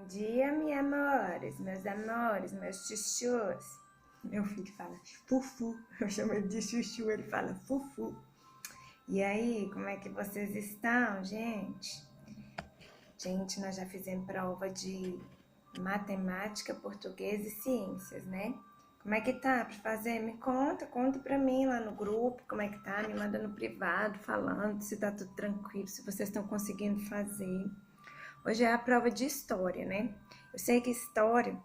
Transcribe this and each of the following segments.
dia, meus amores, meus chuchus. Meu filho fala fufu, eu chamo ele de chuchu, ele fala fufu. E aí, como é que vocês estão, gente? Gente, nós já fizemos prova de matemática, português e ciências, né? Como é que tá pra fazer? Me conta pra mim lá no grupo, como é que tá, me manda no privado, falando se tá tudo tranquilo, se vocês estão conseguindo fazer. Hoje é a prova de história, né? Eu sei que história,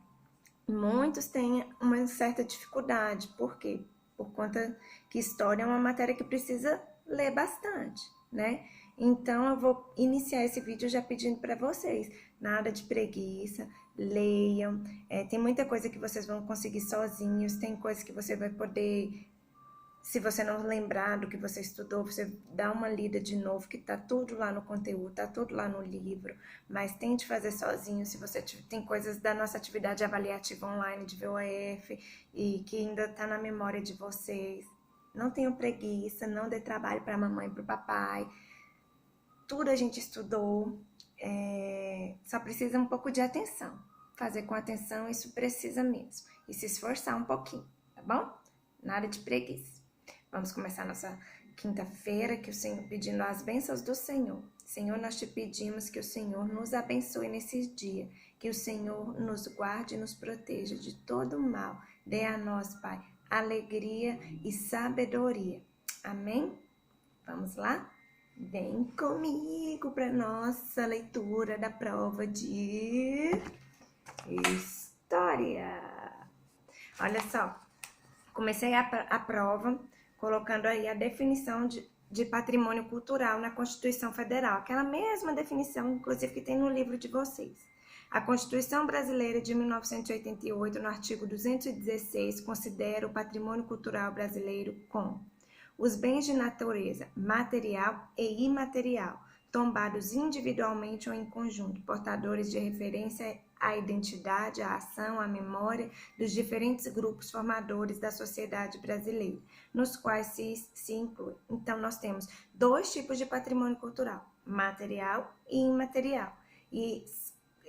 muitos têm uma certa dificuldade. Por quê? Por conta que história é uma matéria que precisa ler bastante, né? Então, eu vou iniciar esse vídeo já pedindo para vocês, nada de preguiça, leiam. Tem muita coisa que vocês vão conseguir sozinhos, tem coisa que você vai poder... Se você não lembrar do que você estudou, você dá uma lida de novo, que tá tudo lá no conteúdo, tá tudo lá no livro, mas tente fazer sozinho. Se você tem coisas da nossa atividade avaliativa online de VOF e que ainda tá na memória de vocês, não tenham preguiça, não dê trabalho para a mamãe e para o papai. Tudo a gente estudou, só precisa um pouco de atenção. Fazer com atenção, isso precisa mesmo. E se esforçar um pouquinho, tá bom? Nada de preguiça. Vamos começar nossa quinta-feira, que o Senhor, pedindo as bênçãos do Senhor. Senhor, nós te pedimos que o Senhor nos abençoe nesse dia, que o Senhor nos guarde e nos proteja de todo mal. Dê a nós, Pai, alegria e sabedoria. Amém? Vamos lá? Vem comigo para nossa leitura da prova de História. Olha só, comecei a prova colocando aí a definição de patrimônio cultural na Constituição Federal, aquela mesma definição, inclusive, que tem no livro de vocês. A Constituição Brasileira de 1988, no artigo 216, considera o patrimônio cultural brasileiro como os bens de natureza material e imaterial, tombados individualmente ou em conjunto, portadores de referência à identidade, à ação, à memória dos diferentes grupos formadores da sociedade brasileira, nos quais se inclui. Então, nós temos dois tipos de patrimônio cultural, material e imaterial. E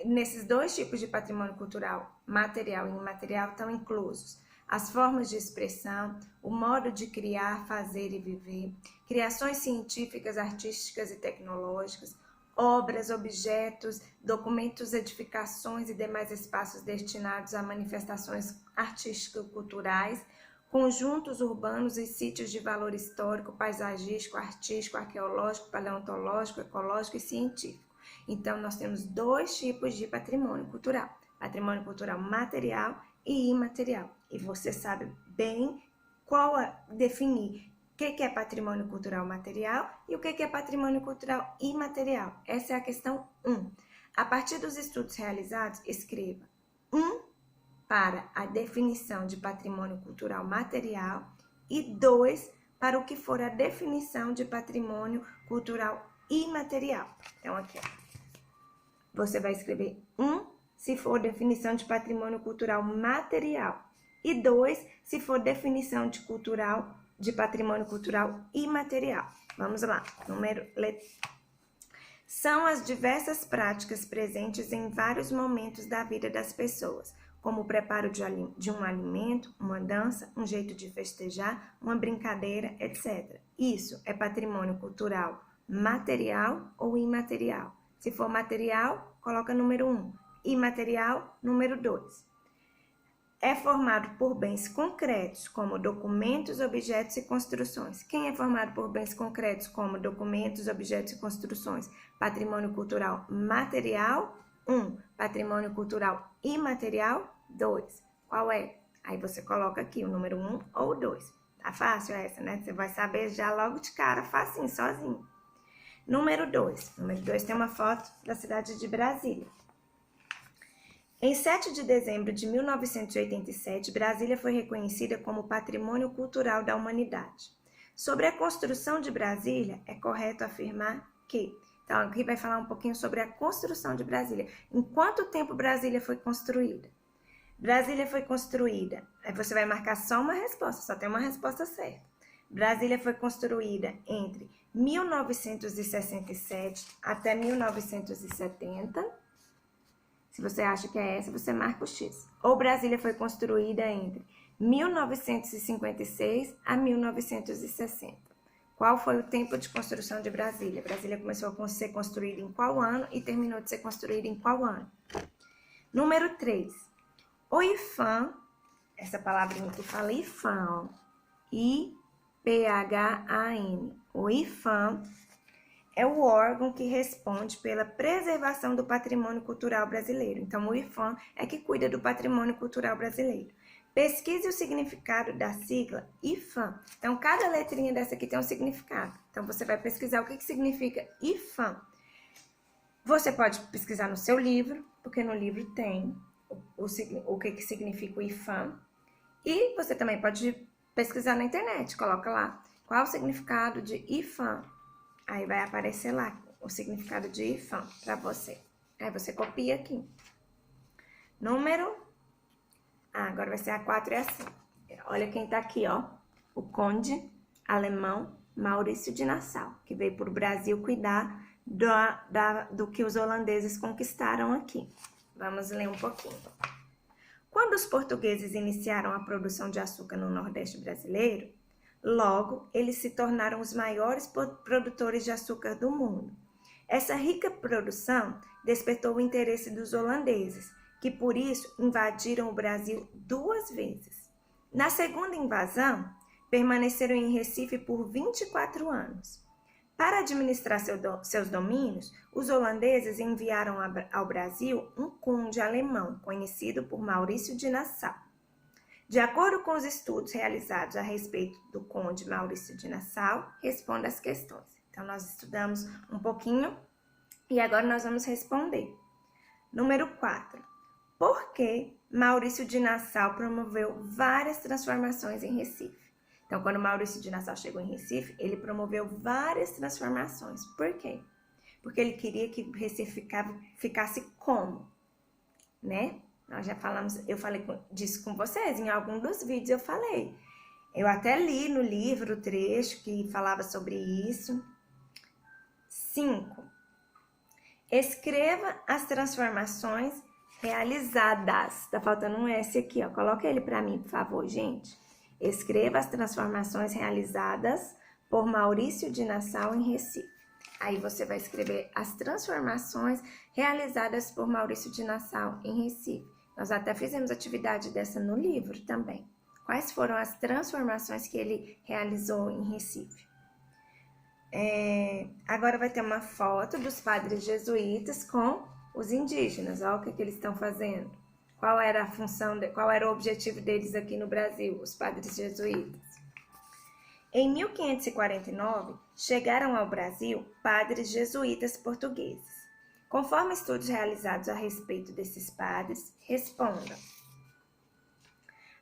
nesses dois tipos de patrimônio cultural, material e imaterial, estão inclusos as formas de expressão, o modo de criar, fazer e viver, criações científicas, artísticas e tecnológicas, obras, objetos, documentos, edificações e demais espaços destinados a manifestações artístico-culturais, conjuntos urbanos e sítios de valor histórico, paisagístico, artístico, arqueológico, paleontológico, ecológico e científico. Então, nós temos dois tipos de patrimônio cultural: patrimônio cultural material e imaterial. E você sabe bem definir o que é patrimônio cultural material e o que é patrimônio cultural imaterial. Essa é a questão 1. A partir dos estudos realizados, escreva 1 para a definição de patrimônio cultural material e 2 para o que for a definição de patrimônio cultural imaterial. Então, aqui, você vai escrever 1 se for definição de patrimônio cultural material e 2 se for definição de patrimônio cultural imaterial. Vamos lá. São as diversas práticas presentes em vários momentos da vida das pessoas, como o preparo de um alimento, uma dança, um jeito de festejar, uma brincadeira, etc. Isso é patrimônio cultural material ou imaterial. Se for material, coloca número 1. Imaterial, número 2. É formado por bens concretos, como documentos, objetos e construções. Quem é formado por bens concretos, como documentos, objetos e construções? Patrimônio cultural material, 1. Patrimônio cultural imaterial, 2. Qual é? Aí você coloca aqui o número 1 ou 2. Tá fácil essa, né? Você vai saber já logo de cara, facinho, sozinho. Número 2. Número 2 tem uma foto da cidade de Brasília. Em 7 de dezembro de 1987, Brasília foi reconhecida como Patrimônio Cultural da Humanidade. Sobre a construção de Brasília, é correto afirmar que... Então, aqui vai falar um pouquinho sobre a construção de Brasília. Em quanto tempo Brasília foi construída? Brasília foi construída... Aí você vai marcar só uma resposta, só tem uma resposta certa. Brasília foi construída entre 1967 até 1970... Se você acha que é essa, você marca o X. Ou Brasília foi construída entre 1956 a 1960. Qual foi o tempo de construção de Brasília? Brasília começou a ser construída em qual ano e terminou de ser construída em qual ano? Número 3. O IPHAN, essa palavrinha que fala IPHAN, ó, I-P-H-A-N. O IPHAN é o órgão que responde pela preservação do patrimônio cultural brasileiro. Então, o IPHAN é que cuida do patrimônio cultural brasileiro. Pesquise o significado da sigla IPHAN. Então, cada letrinha dessa aqui tem um significado. Então, você vai pesquisar o que significa IPHAN. Você pode pesquisar no seu livro, porque no livro tem o que significa o IPHAN. E você também pode pesquisar na internet, coloca lá qual o significado de IPHAN. Aí vai aparecer lá o significado de IPHAN para você. Aí você copia aqui. Agora vai ser a 4 e a 5. Olha quem tá aqui, ó. O conde alemão Maurício de Nassau, que veio para o Brasil cuidar do que os holandeses conquistaram aqui. Vamos ler um pouquinho. Quando os portugueses iniciaram a produção de açúcar no Nordeste brasileiro, logo eles se tornaram os maiores produtores de açúcar do mundo. Essa rica produção despertou o interesse dos holandeses, que por isso invadiram o Brasil 2 vezes. Na segunda invasão, permaneceram em Recife por 24 anos. Para administrar seus domínios, os holandeses enviaram ao Brasil um conde alemão, conhecido por Maurício de Nassau. De acordo com os estudos realizados a respeito do conde Maurício de Nassau, responda as questões. Então, nós estudamos um pouquinho e agora nós vamos responder. Número 4. Por que Maurício de Nassau promoveu várias transformações em Recife? Então, quando Maurício de Nassau chegou em Recife, ele promoveu várias transformações. Por quê? Porque ele queria que Recife ficasse como, né? Nós já falamos, eu falei disso com vocês, em algum dos vídeos eu falei. Eu até li no livro o trecho que falava sobre isso. 5. Escreva as transformações realizadas. Tá faltando um S aqui, ó. Coloca ele para mim, por favor, gente. Escreva as transformações realizadas por Maurício de Nassau em Recife. Aí você vai escrever as transformações realizadas por Maurício de Nassau em Recife. Nós até fizemos atividade dessa no livro também. Quais foram as transformações que ele realizou em Recife? Agora vai ter uma foto dos padres jesuítas com os indígenas. Olha o que eles estão fazendo. Qual era a função, qual era o objetivo deles aqui no Brasil, os padres jesuítas? Em 1549, chegaram ao Brasil padres jesuítas portugueses. Conforme estudos realizados a respeito desses padres, respondam.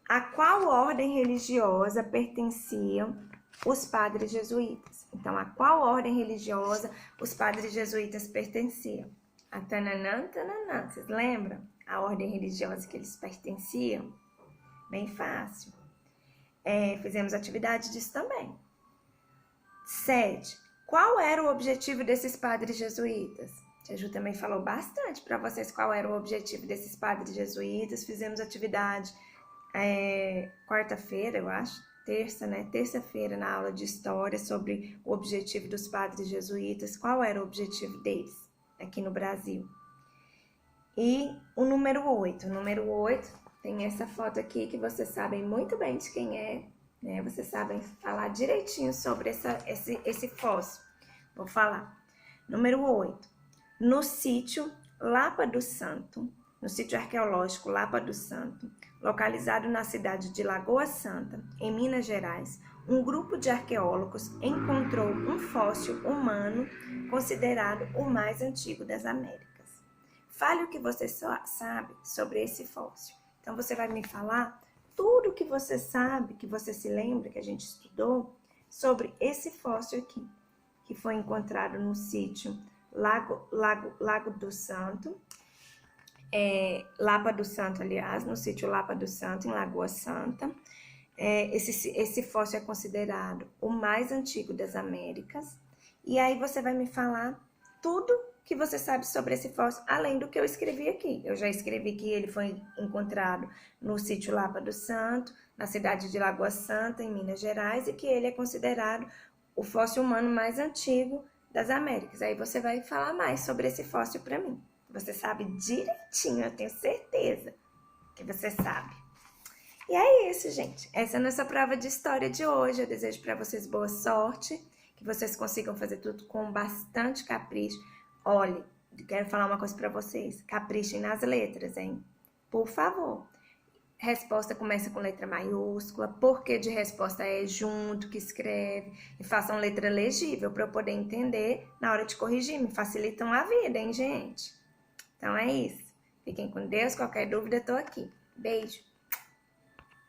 A qual ordem religiosa pertenciam os padres jesuítas? Então, a qual ordem religiosa os padres jesuítas pertenciam? A Tananã, Tananã, vocês lembram? A ordem religiosa que eles pertenciam? Bem fácil. Fizemos atividade disso também. 7. Qual era o objetivo desses padres jesuítas? A Ju também falou bastante para vocês qual era o objetivo desses padres jesuítas. Fizemos atividade quarta-feira, eu acho, terça-feira na aula de história sobre o objetivo dos padres jesuítas. Qual era o objetivo deles aqui no Brasil? E o número 8. O número 8 tem essa foto aqui que vocês sabem muito bem de quem é, né? Vocês sabem falar direitinho sobre esse fóssil. Vou falar. Número 8. No sítio Lapa do Santo, no sítio arqueológico Lapa do Santo, localizado na cidade de Lagoa Santa, em Minas Gerais, um grupo de arqueólogos encontrou um fóssil humano considerado o mais antigo das Américas. Fale o que você sabe sobre esse fóssil. Então, você vai me falar tudo o que você sabe, que você se lembra, que a gente estudou, sobre esse fóssil aqui, que foi encontrado no sítio Lago do Santo, Lapa do Santo, aliás, no sítio Lapa do Santo, em Lagoa Santa. Esse fóssil é considerado o mais antigo das Américas. E aí você vai me falar tudo que você sabe sobre esse fóssil, além do que eu escrevi aqui. Eu já escrevi que ele foi encontrado no sítio Lapa do Santo, na cidade de Lagoa Santa, em Minas Gerais, e que ele é considerado o fóssil humano mais antigo das Américas. Aí você vai falar mais sobre esse fóssil para mim. Você sabe direitinho, eu tenho certeza que você sabe. E é isso, gente. Essa é a nossa prova de história de hoje. Eu desejo para vocês boa sorte, que vocês consigam fazer tudo com bastante capricho. Olha, quero falar uma coisa para vocês. Caprichem nas letras, hein? Por favor. Resposta começa com letra maiúscula. Porquê de resposta é junto que escreve. E façam letra legível para eu poder entender na hora de corrigir. Me facilitam a vida, hein, gente? Então é isso. Fiquem com Deus. Qualquer dúvida, eu tô aqui. Beijo.